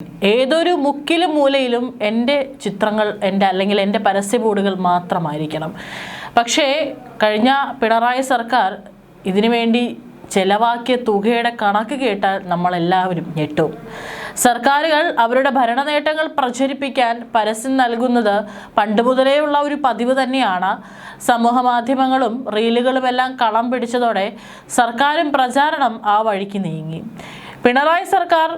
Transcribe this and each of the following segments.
ഏതൊരു മുക്കിലും മൂലയിലും എൻ്റെ ചിത്രങ്ങൾ അല്ലെങ്കിൽ എൻ്റെ പരസ്യ ബോർഡുകൾ മാത്രമായിരിക്കണം. പക്ഷേ കഴിഞ്ഞ പിണറായി സർക്കാർ ഇതിനു വേണ്ടി ചെലവാക്കിയ തുകയുടെ കണക്ക് കേട്ടാൽ നമ്മളെല്ലാവരും ഞെട്ടും. സർക്കാരുകൾ അവരുടെ ഭരണ നേട്ടങ്ങൾ പ്രചരിപ്പിക്കാൻ പരസ്യം നൽകുന്നത് പണ്ട് മുതലേ ഉള്ള ഒരു പതിവ് തന്നെയാണ്. സമൂഹ മാധ്യമങ്ങളും റീലുകളുമെല്ലാം കളം പിടിച്ചതോടെ സർക്കാരും പ്രചാരണം ആ വഴിക്ക് നീങ്ങി. പിണറായി സർക്കാർ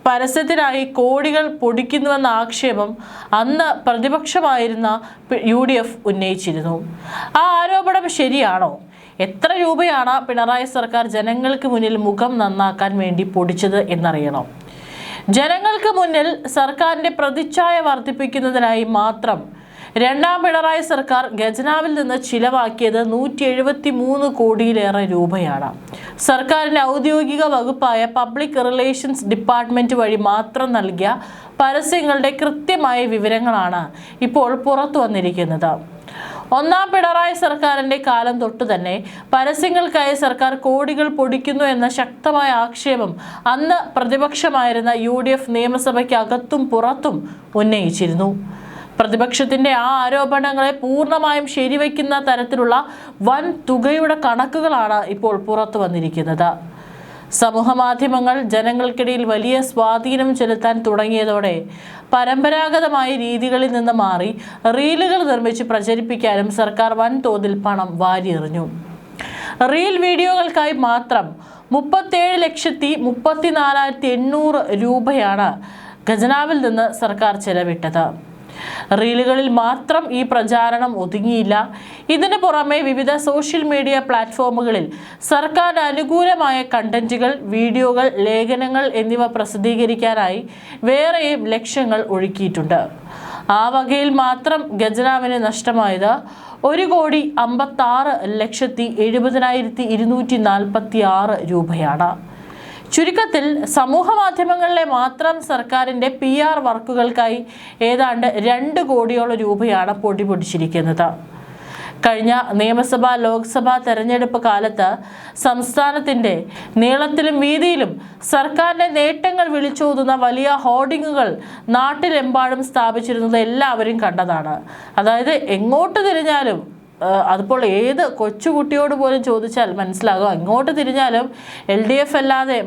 പരസ്യത്തിനായി കോടികൾ പൊടിക്കുന്നുവെന്ന ആക്ഷേപം അന്ന് പ്രതിപക്ഷമായിരുന്ന UDF ഉന്നയിച്ചിരുന്നു. ആ ആരോപണം ശരിയാണോ? എത്ര രൂപയാണ് പിണറായി സർക്കാർ ജനങ്ങൾക്ക് മുന്നിൽ മുഖം നന്നാക്കാൻ വേണ്ടി പൊടിച്ചത് എന്നറിയണം. ജനങ്ങൾക്ക് മുന്നിൽ സർക്കാരിൻ്റെ പ്രതിച്ഛായ വർദ്ധിപ്പിക്കുന്നതിനായി മാത്രം രണ്ടാം പിണറായി സർക്കാർ ഖജനാവിൽ നിന്ന് ചിലവാക്കിയത് 173 കോടിയിലേറെ രൂപയാണ്. സർക്കാരിൻ്റെ ഔദ്യോഗിക വകുപ്പായ പബ്ലിക് റിലേഷൻസ് ഡിപ്പാർട്ട്മെന്റ് വഴി മാത്രം നൽകിയ പരസ്യങ്ങളുടെ കൃത്യമായ വിവരങ്ങളാണ് ഇപ്പോൾ പുറത്തു വന്നിരിക്കുന്നത്. ഒന്നാം പിണറായി സർക്കാരിൻ്റെ കാലം തൊട്ടു തന്നെ പരസ്യങ്ങൾക്കായി സർക്കാർ കോടികൾ പൊടിക്കുന്നു എന്ന ശക്തമായ ആക്ഷേപം അന്ന് പ്രതിപക്ഷമായിരുന്ന UDF നിയമസഭയ്ക്കകത്തും പുറത്തും ഉന്നയിച്ചിരുന്നു. പ്രതിപക്ഷത്തിന്റെ ആ ആരോപണങ്ങളെ പൂർണ്ണമായും ശരിവയ്ക്കുന്ന തരത്തിലുള്ള വൻ തുകയുടെ കണക്കുകളാണ് ഇപ്പോൾ പുറത്തു വന്നിരിക്കുന്നത്. സമൂഹ മാധ്യമങ്ങൾ ജനങ്ങൾക്കിടയിൽ വലിയ സ്വാധീനം ചെലുത്താൻ തുടങ്ങിയതോടെ പരമ്പരാഗതമായ രീതികളിൽ നിന്ന് മാറി റീലുകൾ നിർമ്മിച്ച് പ്രചരിപ്പിക്കാനും സർക്കാർ വൻതോതിൽ പണം വാരിയെറിഞ്ഞു. റീൽ വീഡിയോകൾക്കായി മാത്രം 37,34,800 രൂപയാണ് ഖജനാവിൽ നിന്ന് സർക്കാർ ചെലവിട്ടത്. റീലുകളിൽ മാത്രം ഈ പ്രചാരണം ഒതുങ്ങിയില്ല. ഇതിനു പുറമെ വിവിധ സോഷ്യൽ മീഡിയ പ്ലാറ്റ്ഫോമുകളിൽ സർക്കാരിന് അനുകൂലമായ കണ്ടന്റുകൾ, വീഡിയോകൾ, ലേഖനങ്ങൾ എന്നിവ പ്രസിദ്ധീകരിക്കാനായി വേറെയും ലക്ഷങ്ങൾ ഒഴുക്കിയിട്ടുണ്ട്. ആ വകയിൽ മാത്രം ഖജനാവിന് നഷ്ടമായത് 1,56,70,246 രൂപയാണ്. ചുരുക്കത്തിൽ സമൂഹ മാധ്യമങ്ങളിലെ മാത്രം സർക്കാരിൻ്റെ PR വർക്കുകൾക്കായി ഏതാണ്ട് 2 കോടിയോളം രൂപയാണ് പൊടിച്ചിരിക്കുന്നത്. കഴിഞ്ഞ നിയമസഭാ ലോക്സഭാ തെരഞ്ഞെടുപ്പ് കാലത്ത് സംസ്ഥാനത്തിൻ്റെ നീളത്തിലും വീതിയിലും സർക്കാരിൻ്റെ നേട്ടങ്ങൾ വിളിച്ചോതുന്ന വലിയ ഹോർഡിങ്ങുകൾ നാട്ടിലെമ്പാടും സ്ഥാപിച്ചിരുന്നത് എല്ലാവരും കണ്ടതാണ്. അതായത് എങ്ങോട്ട് തിരിഞ്ഞാലും, അതിപ്പോൾ ഏത് കൊച്ചുകുട്ടിയോട് പോലും ചോദിച്ചാൽ മനസ്സിലാകും, എങ്ങോട്ട് തിരിഞ്ഞാലും LDF അല്ലാതെ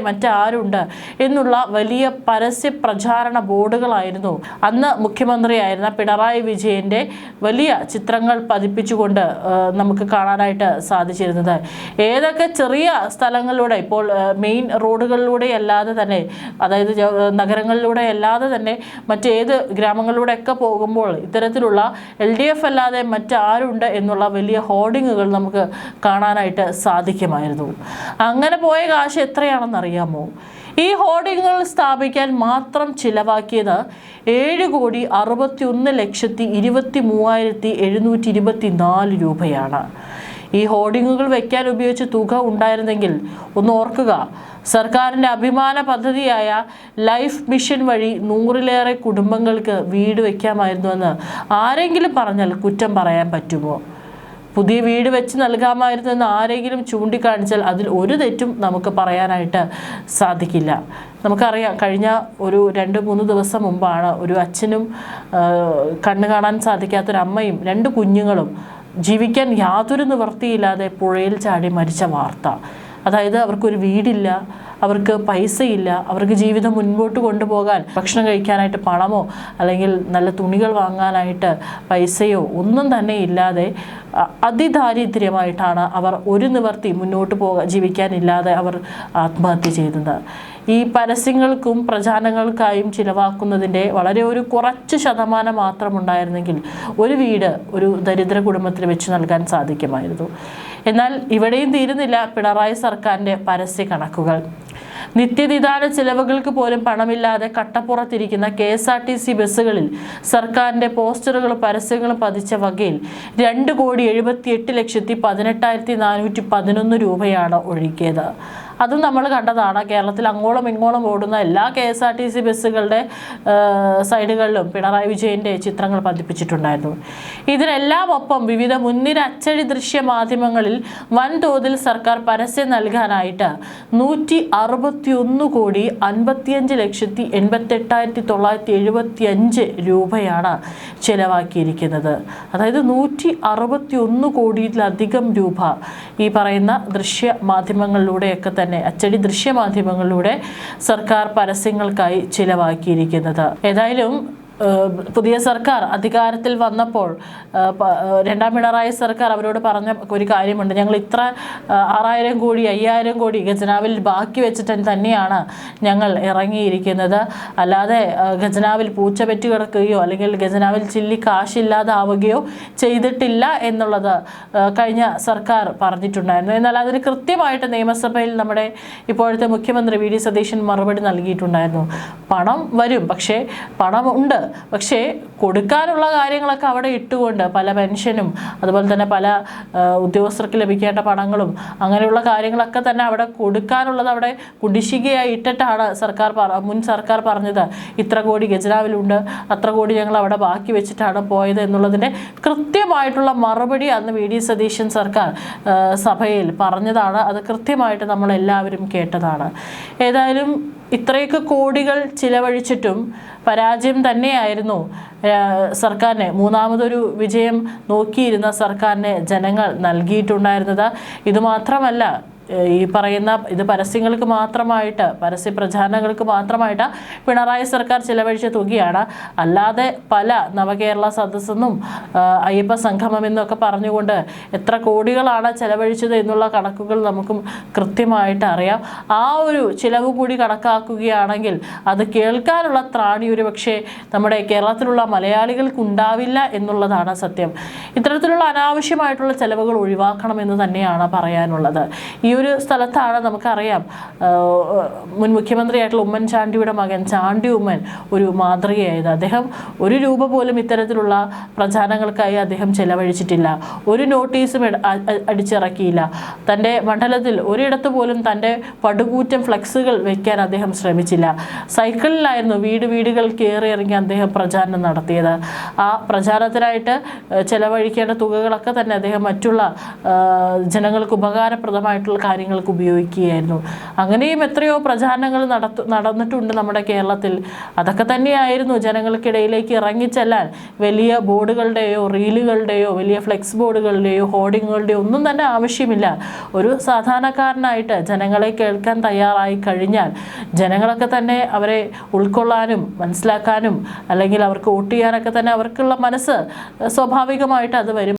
മറ്റാരുണ്ട് എന്നുള്ള വലിയ പരസ്യ പ്രചാരണ ബോർഡുകളായിരുന്നു അന്ന് മുഖ്യമന്ത്രിയായിരുന്ന പിണറായി വിജയൻ്റെ വലിയ ചിത്രങ്ങൾ പതിപ്പിച്ചുകൊണ്ട് നമുക്ക് കാണാനായിട്ട് സാധിച്ചിരുന്നത്. ഏതൊക്കെ ചെറിയ സ്ഥലങ്ങളിലൂടെ, ഇപ്പോൾ മെയിൻ റോഡുകളിലൂടെ അല്ലാതെ തന്നെ, അതായത് നഗരങ്ങളിലൂടെ അല്ലാതെ തന്നെ മറ്റേത് ഗ്രാമങ്ങളിലൂടെയൊക്കെ പോകുമ്പോൾ ഇത്തരത്തിലുള്ള LDF അല്ലാതെ മറ്റാരുണ്ട് എന്നുള്ള വലിയ ഹോർഡിങ്ങുകൾ നമുക്ക് കാണാനായിട്ട് സാധിക്കുമായിരുന്നു. അങ്ങനെ പോയ കാശ് എത്രയാണെന്ന് അറിയാമോ? ഈ ഹോർഡിങ്ങുകൾ സ്ഥാപിക്കാൻ മാത്രം ചിലവാക്കിയത് 7,61,23,724 രൂപയാണ്. ഈ ഹോർഡിങ്ങുകൾ വയ്ക്കാൻ ഉപയോഗിച്ച തുക ഉണ്ടായിരുന്നെങ്കിൽ ഒന്ന് ഓർക്കുക, സർക്കാരിൻ്റെ അഭിമാന പദ്ധതിയായ ലൈഫ് മിഷൻ വഴി 100-ലേറെ കുടുംബങ്ങൾക്ക് വീട് വയ്ക്കാമായിരുന്നുവെന്ന് ആരെങ്കിലും പറഞ്ഞാൽ കുറ്റം പറയാൻ പറ്റുമോ? പുതിയ വീട് വെച്ച് നൽകാമായിരുന്നു എന്ന് ആരെങ്കിലും ചൂണ്ടിക്കാണിച്ചാൽ അതിൽ ഒരു തെറ്റും നമുക്ക് പറയാനായിട്ട് സാധിക്കില്ല. നമുക്കറിയാം, കഴിഞ്ഞ ഒരു 2-3 ദിവസം മുമ്പാണ് ഒരു അച്ഛനും കണ്ണു കാണാൻ സാധിക്കാത്തൊരമ്മയും 2 കുഞ്ഞുങ്ങളും ജീവിക്കാൻ യാതൊരു നിവൃത്തിയില്ലാതെ പുഴയിൽ ചാടി മരിച്ച വാർത്ത. അതായത് അവർക്കൊരു വീടില്ല, അവർക്ക് പൈസയില്ല, അവർക്ക് ജീവിതം മുൻപോട്ട് കൊണ്ടുപോകാൻ ഭക്ഷണം കഴിക്കാനായിട്ട് പണമോ അല്ലെങ്കിൽ നല്ല തുണികൾ വാങ്ങാനായിട്ട് പൈസയോ ഒന്നും തന്നെ ഇല്ലാതെ അതിദാരിദ്ര്യമായിട്ടാണ് അവർ ഒരു നിവർത്തി മുന്നോട്ട് ജീവിക്കാനില്ലാതെ അവർ ആത്മഹത്യ ചെയ്തത്. ഈ പരസ്യങ്ങൾക്കും പ്രചാരണങ്ങൾക്കായും ചിലവാക്കുന്നതിൻ്റെ വളരെ ഒരു കുറച്ച് ശതമാനം മാത്രം ഉണ്ടായിരുന്നെങ്കിൽ ഒരു വീട് ഒരു ദരിദ്ര കുടുംബത്തിന് വെച്ച് നൽകാൻ സാധിക്കുമായിരുന്നു. എന്നാൽ ഇവിടെയും തീരുന്നില്ല പിണറായി സർക്കാരിൻ്റെ പരസ്യ കണക്കുകൾ. നിത്യനിദാന ചിലവുകൾക്ക് പോലും പണമില്ലാതെ കട്ടപ്പുറത്തിരിക്കുന്ന KSRTC ബസ്സുകളിൽ സർക്കാരിൻ്റെ പോസ്റ്ററുകളും പരസ്യങ്ങളും പതിച്ച വകയിൽ 2,78,18,411 രൂപയാണ് ഒഴുകിയത്. അതും നമ്മൾ കണ്ടതാണ്. കേരളത്തിൽ അങ്ങോളം ഇങ്ങോളം ഓടുന്ന എല്ലാ KSRTC ബസ്സുകളുടെ സൈഡുകളിലും പിണറായി വിജയൻ്റെ ചിത്രങ്ങൾ പതിപ്പിച്ചിട്ടുണ്ടായിരുന്നു. ഇതിനെല്ലാം ഒപ്പം വിവിധ മുൻനിര അച്ചടി ദൃശ്യ മാധ്യമങ്ങളിൽ വൻതോതിൽ സർക്കാർ പരസ്യം നൽകാനായിട്ട് 160,55,88,975 രൂപയാണ് ചെലവാക്കിയിരിക്കുന്നത്. അതായത് 161 കോടിയിലധികം രൂപ ഈ പറയുന്ന ദൃശ്യ മാധ്യമങ്ങളിലൂടെയൊക്കെ തന്നെ, അച്ചടി ദൃശ്യ മാധ്യമങ്ങളിലൂടെ സർക്കാർ പരസ്യങ്ങൾക്കായി ചിലവാക്കിയിരിക്കുന്നത്. ഏതായാലും പുതിയ സർക്കാർ അധികാരത്തിൽ വന്നപ്പോൾ രണ്ടാം പിണറായി സർക്കാർ അവരോട് പറഞ്ഞ ഒരു കാര്യമുണ്ട്. ഞങ്ങൾ ഇത്ര 6,000 കോടി 5,000 കോടി ഖജനാവിൽ ബാക്കി വെച്ചിട്ട് തന്നെയാണ് ഞങ്ങൾ ഇറങ്ങിയിരിക്കുന്നത്. അല്ലാതെ ഖജനാവിൽ പൂച്ച പെറ്റ് കിടക്കുകയോ അല്ലെങ്കിൽ ഖജനാവിൽ ചില്ലി കാശില്ലാതാവുകയോ ചെയ്തിട്ടില്ല എന്നുള്ളത് കഴിഞ്ഞ സർക്കാർ പറഞ്ഞിട്ടുണ്ടായിരുന്നു. എന്നാൽ അതിന് കൃത്യമായിട്ട് നിയമസഭയിൽ നമ്മുടെ ഇപ്പോഴത്തെ മുഖ്യമന്ത്രി VD സതീശൻ മറുപടി നൽകിയിട്ടുണ്ടായിരുന്നു. പണം വരും, പക്ഷേ പണമുണ്ട്, പക്ഷേ കൊടുക്കാനുള്ള കാര്യങ്ങളൊക്കെ അവിടെ ഇട്ടുകൊണ്ട് പല പെൻഷനും അതുപോലെ തന്നെ പല ഉദ്യോഗസ്ഥർക്ക് ലഭിക്കേണ്ട പണങ്ങളും അങ്ങനെയുള്ള കാര്യങ്ങളൊക്കെ തന്നെ അവിടെ കൊടുക്കാനുള്ളത് അവിടെ കുടിശ്ശികയായി ഇട്ടിട്ടാണ് മുൻ സർക്കാർ പറഞ്ഞത് ഇത്ര കോടി ഖജനാവിലുണ്ട്, അത്ര കോടി ഞങ്ങൾ അവിടെ ബാക്കി വെച്ചിട്ടാണ് പോയത് എന്നുള്ളതിൻ്റെ കൃത്യമായിട്ടുള്ള മറുപടി അന്ന് VD സതീശൻ സർക്കാർ സഭയിൽ പറഞ്ഞതാണ്. അത് കൃത്യമായിട്ട് നമ്മളെല്ലാവരും കേട്ടതാണ്. ഏതായാലും ഇത്രയൊക്കെ കോടികൾ ചിലവഴിച്ചിട്ടും പരാജയം തന്നെയായിരുന്നു സർക്കാരിനെ, മൂന്നാമതൊരു വിജയം നോക്കിയിരുന്ന സർക്കാരിനെ ജനങ്ങൾ നൽകിയിട്ടുണ്ടായിരുന്നത്. ഇതുമാത്രമല്ല, ഈ പറയുന്ന ഇത് പരസ്യങ്ങൾക്ക് മാത്രമായിട്ട്, പരസ്യ പ്രചാരണങ്ങൾക്ക് മാത്രമായിട്ട് പിണറായി സർക്കാർ ചിലവഴിച്ച തുകയാണ്. അല്ലാതെ പല നവകേരള സദസ്സെന്നും അയ്യപ്പ സംഗമം എന്നൊക്കെ പറഞ്ഞുകൊണ്ട് എത്ര കോടികളാണ് ചെലവഴിച്ചത് എന്നുള്ള കണക്കുകൾ നമുക്കും കൃത്യമായിട്ട് അറിയാം. ആ ഒരു ചിലവ് കൂടി കണക്കാക്കുകയാണെങ്കിൽ അത് കേൾക്കാനുള്ള ത്രാണി ഒരു പക്ഷേ നമ്മുടെ കേരളത്തിലുള്ള മലയാളികൾക്ക് ഉണ്ടാവില്ല എന്നുള്ളതാണ് സത്യം. ഇത്തരത്തിലുള്ള അനാവശ്യമായിട്ടുള്ള ചെലവുകൾ ഒഴിവാക്കണമെന്ന് തന്നെയാണ് പറയാനുള്ളത്. ഈ ഒരു സ്ഥലത്താണ് നമുക്കറിയാം മുൻ മുഖ്യമന്ത്രിയായിട്ടുള്ള ഉമ്മൻചാണ്ടിയുടെ മകൻ ചാണ്ടി ഉമ്മൻ ഒരു മാതൃകയായത്. അദ്ദേഹം ഒരു രൂപ പോലും ഇത്തരത്തിലുള്ള പ്രചാരണങ്ങൾക്കായി അദ്ദേഹം ചെലവഴിച്ചിട്ടില്ല. ഒരു നോട്ടീസും അടിച്ചിറക്കിയില്ല. തൻ്റെ മണ്ഡലത്തിൽ ഒരിടത്ത് പോലും തൻ്റെ പടുകൂറ്റൻ ഫ്ലെക്സുകൾ വയ്ക്കാൻ അദ്ദേഹം ശ്രമിച്ചില്ല. സൈക്കിളിലായിരുന്നു വീടുകൾ കയറി ഇറങ്ങി അദ്ദേഹം പ്രചാരണം നടത്തിയത്. ആ പ്രചാരണത്തിനായിട്ട് ചെലവഴിക്കേണ്ട തുകകളൊക്കെ തന്നെ അദ്ദേഹം മറ്റുള്ള ജനങ്ങൾക്ക് ഉപകാരപ്രദമായിട്ടുള്ള കാര്യങ്ങൾക്ക് ഉപയോഗിക്കുകയായിരുന്നു. അങ്ങനെയും എത്രയോ പ്രചാരണങ്ങൾ നടന്നിട്ടുണ്ട് നമ്മുടെ കേരളത്തിൽ. അതൊക്കെ തന്നെയായിരുന്നു ജനങ്ങൾക്കിടയിലേക്ക് ഇറങ്ങിച്ചെല്ലാൻ വലിയ ബോർഡുകളുടെയോ റീലുകളുടെയോ വലിയ ഫ്ലെക്സ് ബോർഡുകളുടെയോ ഹോർഡിങ്ങുകളുടെയോ ഒന്നും തന്നെ ആവശ്യമില്ല. ഒരു സാധാരണക്കാരനായിട്ട് ജനങ്ങളെ കേൾക്കാൻ തയ്യാറായി കഴിഞ്ഞാൽ ജനങ്ങളൊക്കെ തന്നെ അവരെ ഉൾക്കൊള്ളാനും മനസ്സിലാക്കാനും അല്ലെങ്കിൽ അവർക്ക് വോട്ട് ചെയ്യാനൊക്കെ തന്നെ അവർക്കുള്ള മനസ്സ് സ്വാഭാവികമായിട്ട് അത് വരും.